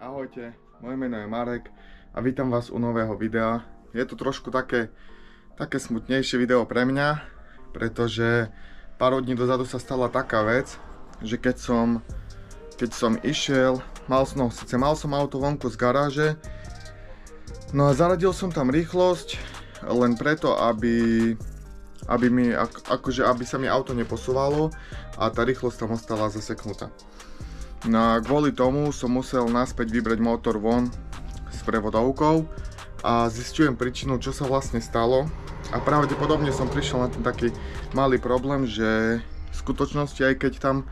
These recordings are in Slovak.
Ahojte, moje meno je Marek a vítam vás u nového videa. Je to trošku také smutnejšie video pre mňa, pretože pár dní dozadu sa stala taká vec, že keď som išiel, mal som auto vonku z garáže, no a zaradil som tam rýchlosť len preto, aby sa mi auto neposúvalo a tá rýchlosť tam ostala zaseknutá. No a kvôli tomu som musel naspäť vybrať motor von s prevodovkou a zistujem príčinu, čo sa vlastne stalo. A pravdepodobne som prišiel na ten taký malý problém, že v skutočnosti, aj keď tam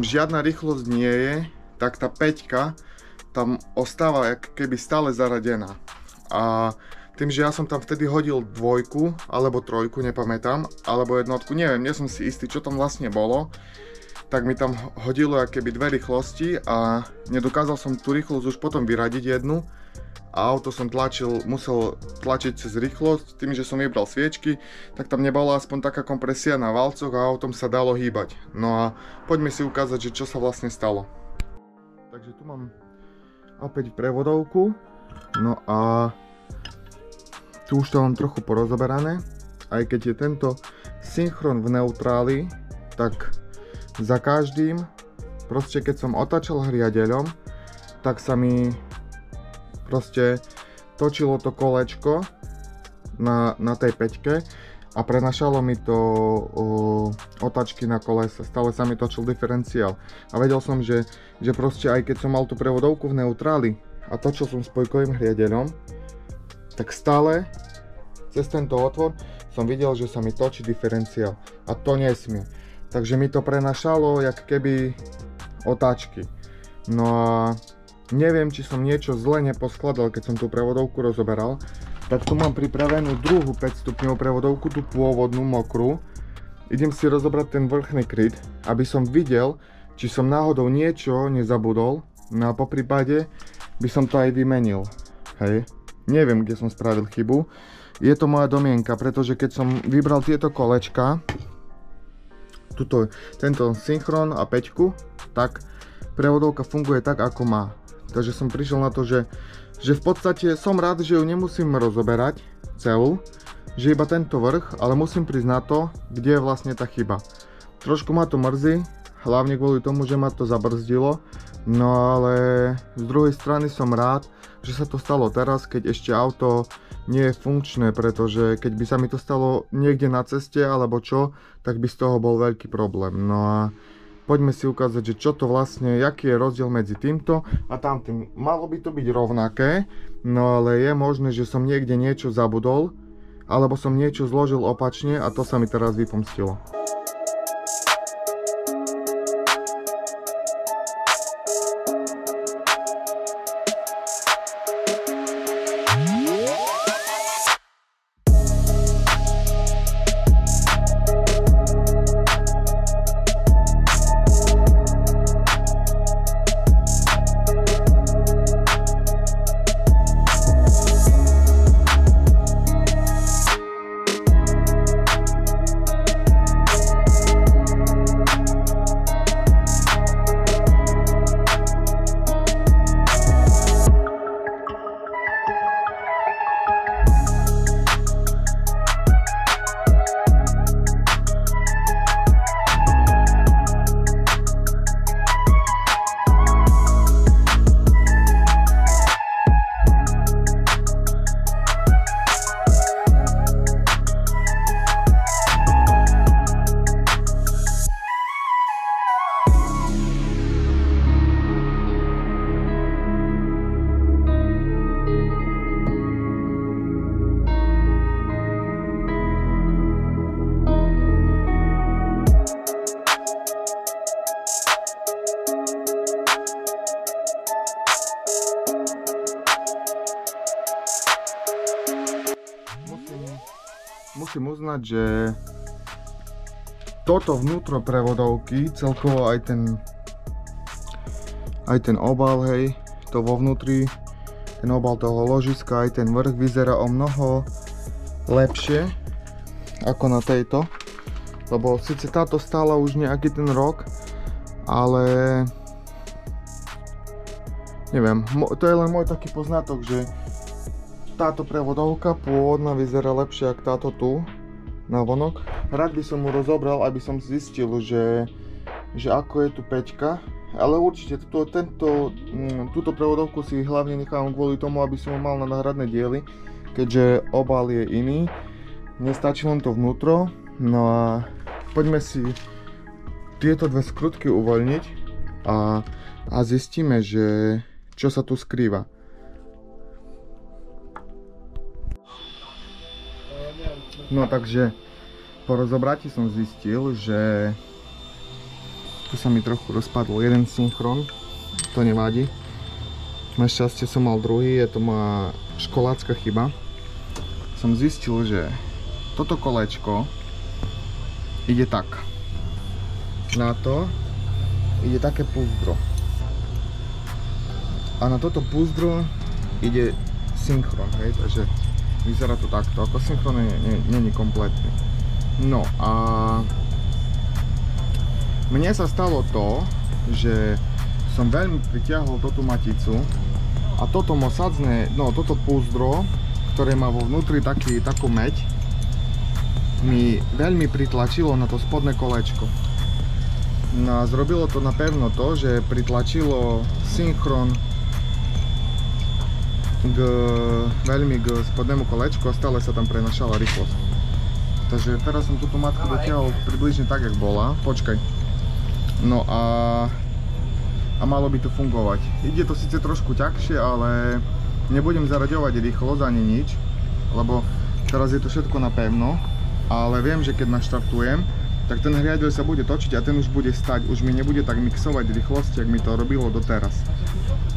žiadna rýchlosť nie je, tak tá 5-ka tam ostáva keby stále zaradená. A tým, že ja som tam vtedy hodil 2 alebo 3, nepamätám, alebo 1, neviem, nie som si istý, čo tam vlastne bolo, tak mi tam hodilo keby 2 rýchlosti a nedokázal som tú rýchlosť už potom vyradiť jednu a auto som musel tlačiť cez rýchlosť. Tým, že som vybral sviečky, tak tam nebola aspoň taká kompresia na valcoch a autom sa dalo hýbať. No a poďme si ukázať, že čo sa vlastne stalo. Takže tu mám opäť prevodovku, no a tu už to mám trochu porozoberané. Aj keď je tento synchron v neutráli, tak za každým, proste keď som otáčal hriadeľom, tak sa mi proste točilo to kolečko na tej 5-ke a prenašalo mi to otáčky na kolesa, stále sa mi točil diferenciál. A vedel som, že proste aj keď som mal tú prevodovku v neutráli a točil som spojkovým hriadeľom, tak stále cez tento otvor som videl, že sa mi točí diferenciál a to nesmie. Takže mi to prenašalo jak keby otáčky. No a neviem, či som niečo zle neposkladal, keď som tú prevodovku rozoberal. Tak tu mám pripravenú druhú 5 stupňovú prevodovku, tú pôvodnú mokrú. Idem si rozobrať ten vrchný kryt, aby som videl, či som náhodou niečo nezabudol. No a po prípade by som to aj vymenil. Hej. Neviem, kde som spravil chybu. Je to moja domienka, pretože keď som vybral tieto kolečka, tento synchron a 5, tak prevodovka funguje tak, ako má. Takže som prišiel na to, že v podstate som rád, že ju nemusím rozoberať celú, že iba tento vrch, ale musím prísť na to, kde je vlastne tá chyba. Trošku ma to mrzí, hlavne kvôli tomu, že ma to zabrzdilo, no ale z druhej strany som rád, že sa to stalo teraz, keď ešte auto nie je funkčné, pretože keď by sa mi to stalo niekde na ceste alebo čo, tak by z toho bol veľký problém. No a poďme si ukázať, že čo to vlastne, aký je rozdiel medzi týmto a tamtým. Malo by to byť rovnaké, no ale je možné, že som niekde niečo zabudol, alebo som niečo zložil opačne a to sa mi teraz vypomstilo. Musím uznať, že toto vnútro prevodovky, celkovo aj ten obal, hej, to vo vnútri, ten obal toho ložiska, aj ten vrch vyzerá o mnoho lepšie ako na tejto, lebo síce táto stála už nejaký ten rok, ale neviem, to je len môj taký poznatok, že táto prevodovka pôvodná vyzerá lepšie ako táto tu na vonok. Rád by som mu rozobral, aby som zistil, že ako je tu peťka, ale určite túto prevodovku si hlavne nechávam kvôli tomu, aby som ho mal na náhradné diely, keďže obal je iný, nestačí len to vnútro. No a poďme si tieto dve skrutky uvoľniť a zistíme, že čo sa tu skrýva. No takže po rozobratí som zistil, že tu sa mi trochu rozpadol jeden synchron, to nevadí. Našťastie som mal druhý, je to moja školácka chyba. Som zistil, že toto kolečko ide tak. Na to ide také púzdro. A na toto púzdro ide synchron, hej, takže vyzerá to takto, ako synchron není kompletný. No a mne sa stalo to, že som veľmi pritiahol túto maticu a toto mosadzné, no toto púzdro, ktoré má vo vnútri takú meď, mi veľmi pritlačilo na to spodné kolečko. No a zrobilo to napevno to, že pritlačilo synchron veľmi k spodnému kolečku a stále sa tam prenašala rýchlosť. Takže teraz som túto matku dotiahol približne tak, jak bola. Počkaj. No a malo by to fungovať. Ide to síce trošku ťažšie, ale nebudem zaraďovať rýchlosť ani nič, lebo teraz je to všetko napevno, ale viem, že keď naštartujem, tak ten hriadeľ sa bude točiť a ten už bude stať. Už mi nebude tak mixovať rýchlosť, jak mi to robilo doteraz.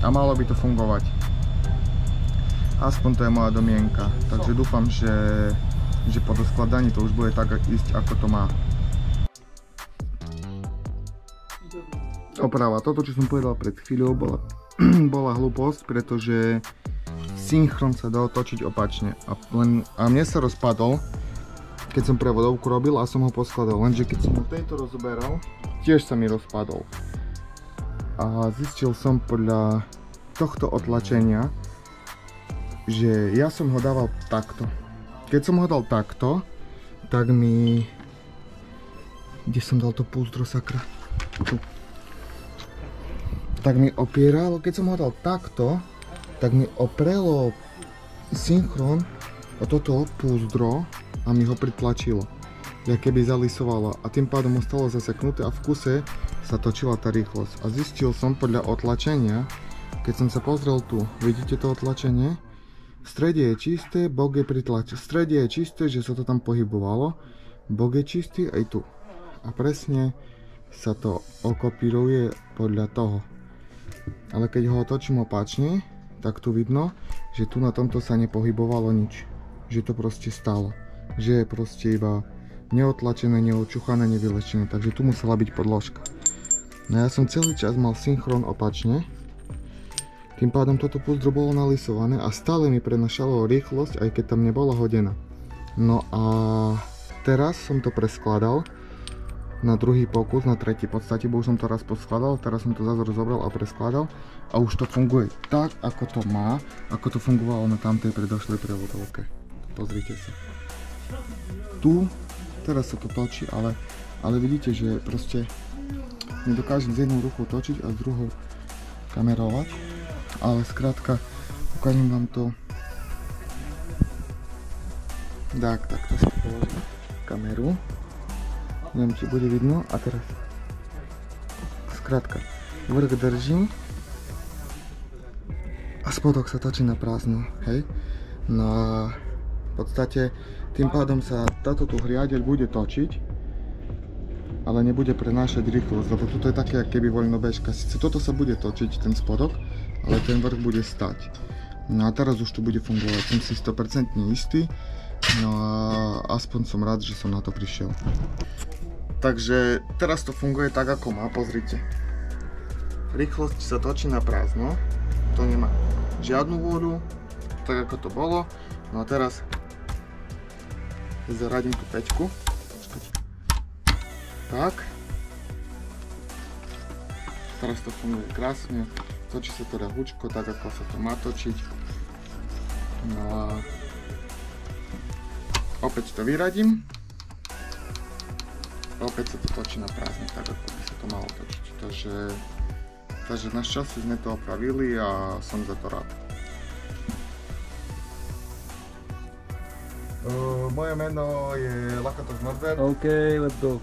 A malo by to fungovať. Aspoň to je moja domienka, takže dúfam, že po doskladaní to už bude tak ísť, ako to má. Oprava, toto čo som povedal pred chvíľou bola hlúposť, pretože synchron sa dá otočiť opačne a mne sa rozpadol, keď som prevodovku robil a som ho poskladal, lenže keď som ho tejto rozoberal, tiež sa mi rozpadol. A zistil som podľa tohto otlačenia, že ja som ho dával takto. Keď som ho dal takto, tak mi... Kde som dal to púzdro, sakra? Tu. Tak mi opieralo, keď som ho dal takto, tak mi oprelo synchron o toto púzdro a mi ho pritlačilo. Ja keby zalisovalo a tým pádom ostalo zaseknuté a v kuse sa točila tá rýchlosť. A zistil som podľa otlačenia, keď som sa pozrel tu, vidíte to otlačenie? V strede je čisté, bok je pritlačený. V strede je čisté, že sa to tam pohybovalo. Bok je čistý aj tu. A presne sa to okopíruje podľa toho. Ale keď ho otočím opačne, tak tu vidno, že tu na tomto sa nepohybovalo nič. Že to proste stalo. Že je proste iba neotlačené, neočuchané, nevylečené. Takže tu musela byť podložka. No ja som celý čas mal synchron opačne. Tým pádom toto púzdro bolo nalisované a stále mi prenašalo rýchlosť, aj keď tam nebola hodená. No a teraz som to preskladal na druhý pokus, na tretí v podstate, bo už som to raz poskladal, teraz som to zase rozobral a preskladal a už to funguje tak, ako to má, ako to fungovalo na tamtej predošlej prevodovke. Pozrite sa. Tu, teraz sa to točí, ale vidíte, že proste nedokážem s jednou rukou točiť a s druhou kamerovať. Ale skrátka, ukážem vám to. Takto si položím kameru. Neviem, či bude vidno. A teraz. Skrátka, vrch držím a spodok sa točí na prázdno, hej? No a v podstate tým pádom sa táto tu hriadeľ bude točiť, ale nebude prenášať rýchlosť, lebo toto je také, ako keby voľnobežka. Sice toto sa bude točiť, ten spodok, ale ten vrch bude stať. No a teraz už to bude fungovať, som si 100% istý, no a aspoň som rád, že som na to prišiel. Takže teraz to funguje tak, ako má, pozrite. Rýchlosť sa točí na prázdno, to nemá žiadnu vôľu, tak ako to bolo. No a teraz zaradím tú peťku. Tak. Teraz to funguje krásne. Točí sa teda húčko, tak ako sa to má točiť. No a opäť to vyradím. Opäť sa to točí na prázdne, tak ako by sa to malo točiť. Takže našťastie sme to opravili a som za to rád. Moje meno je Lakatos Norbert. OK, let's go.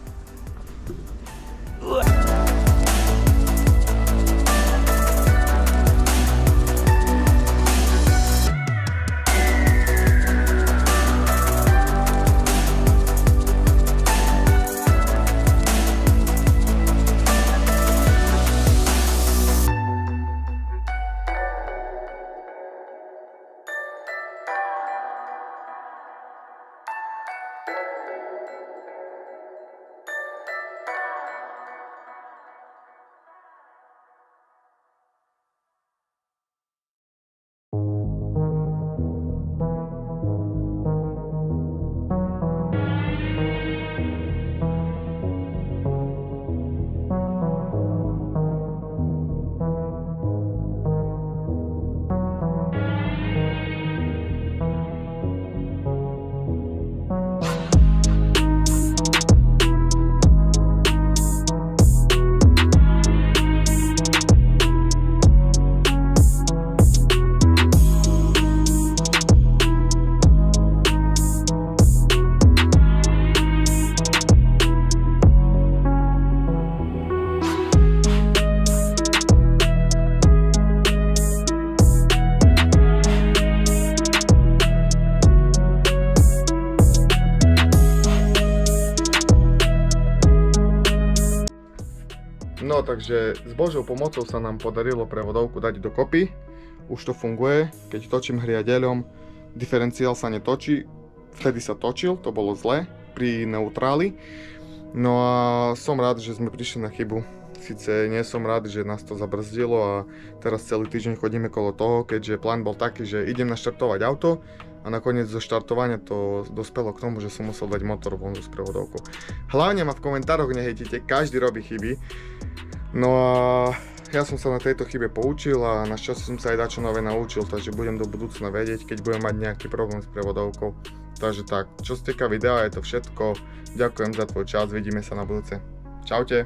No takže s Božou pomocou sa nám podarilo prevodovku dať dokopy. Už to funguje, keď točím hriadeľom, diferenciál sa netočí, vtedy sa točil, to bolo zle pri neutráli. No a som rád, že sme prišli na chybu. Sice nie som rád, že nás to zabrzdilo a teraz celý týždeň chodíme kolo toho, keďže plán bol taký, že idem naštartovať auto a nakoniec zo štartovania to dospelo k tomu, že som musel dať motor von s prevodovkou. Hlavne ma v komentároch nehejtite, každý robí chyby. No a ja som sa na tejto chybe poučil a našťastie som sa aj dačo nové naučil, takže budem do budúcna vedieť, keď budem mať nejaký problém s prevodovkou. Takže tak, čo sa týka videa, je to všetko. Ďakujem za tvoj čas, vidíme sa na budúce. Čaute.